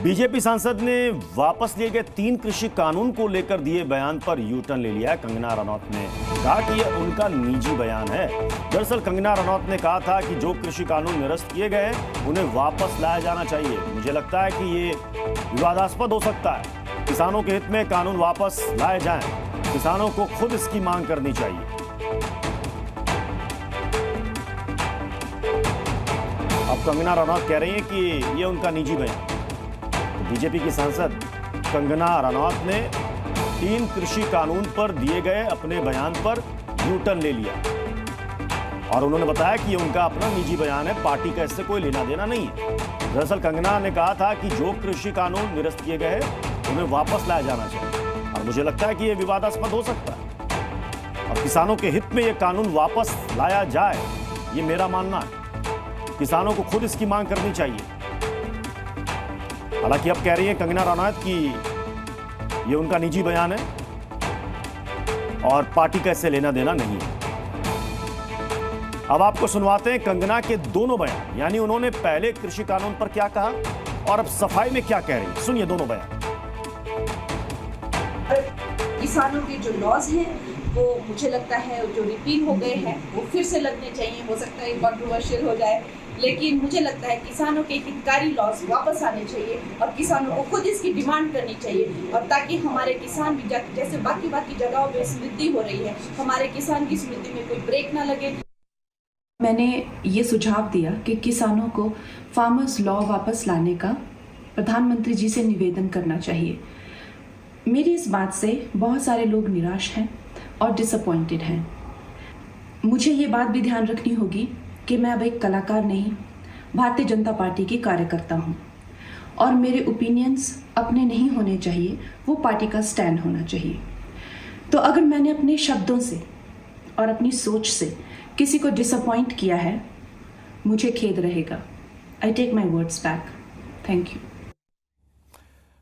BJP सांसद ने वापस लिए गए 3 कृषि कानून को लेकर दिए बयान पर यू टर्न ले लिया है। कंगना रनौत ने कहा कि यह उनका निजी बयान है। दरअसल कंगना रनौत ने कहा था कि जो कृषि कानून निरस्त किए गए हैं उन्हें वापस लाया जाना चाहिए। मुझे लगता है कि ये विवादास्पद हो सकता है। किसानों के हित में कानून वापस लाए जाएं। किसानों को खुद इसकी मांग करनी चाहिए। अब कंगना रनौत कह रही हैं कि ये उनका निजी बयान। बीजेपी की सांसद कंगना रनौत ने 3 कृषि कानून पर दिए गए अपने बयान पर यू टर्न ले लिया और उन्होंने बताया कि ये उनका अपना निजी बयान है, पार्टी का इससे कोई लेना देना नहीं है। दरअसल कंगना ने कहा था कि जो कृषि कानून निरस्त किए गए उन्हें वापस लाया जाना चाहिए और मुझे लगता है कि यह विवादास्पद हो सकता है और किसानों के हित में यह कानून वापस लाया जाए, ये मेरा मानना है। किसानों को खुद इसकी मांग करनी चाहिए। हालांकि अब कह रही है कंगना रनौत कि ये उनका निजी बयान है और पार्टी का इससे लेना देना नहीं है। अब आपको सुनवाते हैं कंगना के दोनों बयान, यानी उन्होंने पहले कृषि कानून पर क्या कहा और अब सफाई में क्या कह रही है। सुनिए दोनों बयान। किसानों के जो लॉज हैं वो मुझे लगता है जो रिपील हो गए हैं वो फिर से लगने चाहिए। हो सकता है कॉन्ट्रोवर्शियल हो जाए, लेकिन मुझे लगता है किसानों के हितकारी लॉज वापस आने चाहिए और किसानों को खुद इसकी डिमांड करनी चाहिए और ताकि हमारे किसान भी जैसे बाकी जगहों पे समृद्धि हो रही है, हमारे किसान की समृद्धि में कोई ब्रेक ना लगे। मैंने ये सुझाव दिया कि किसानों को फार्मर्स लॉ वापस लाने का प्रधानमंत्री जी से निवेदन करना चाहिए। मेरी इस बात से बहुत सारे लोग निराश हैं और डिसअपॉइंटेड हैं। मुझे ये बात भी ध्यान रखनी होगी कि मैं अब एक कलाकार नहीं, भारतीय जनता पार्टी की कार्यकर्ता हूँ और मेरे ओपिनियंस अपने नहीं होने चाहिए, वो पार्टी का स्टैंड होना चाहिए। तो अगर मैंने अपने शब्दों से और अपनी सोच से किसी को डिसअपॉइंट किया है, मुझे खेद रहेगा। I take my words back. Thank you.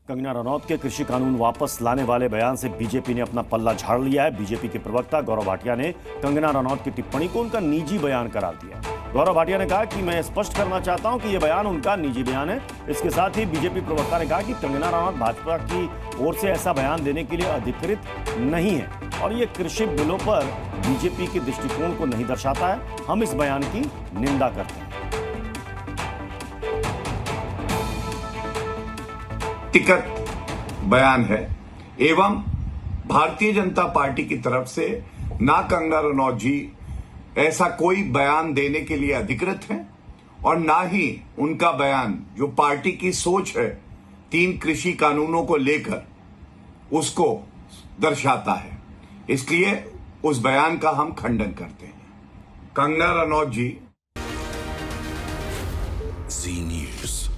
Kangana Ranaut के कृषि कानून वापस लाने वाले बयान से बीजेपी ने अपना पल्ला झाड़ लिया है। बीजेपी के प्रवक्ता गौरव भाटिया ने कंगना रनौत की टिप्पणी को उनका निजी बयान करार दिया। गौरव भाटिया ने कहा कि मैं स्पष्ट करना चाहता हूं कि यह बयान उनका निजी बयान है। इसके साथ ही बीजेपी प्रवक्ता ने कहा कि कंगना रनौत भाजपा की ओर से ऐसा बयान देने के लिए अधिकृत नहीं है और ये कृषि बिलों पर बीजेपी के दृष्टिकोण को नहीं दर्शाता है। हम इस बयान की निंदा करते हैं। टिकट बयान है एवं भारतीय जनता पार्टी की तरफ से ना कंगना रनौत जी ऐसा कोई बयान देने के लिए अधिकृत हैं और ना ही उनका बयान जो पार्टी की सोच है 3 कृषि कानूनों को लेकर उसको दर्शाता है। इसलिए उस बयान का हम खंडन करते हैं। कंगना रनौत जी जी न्यूज़।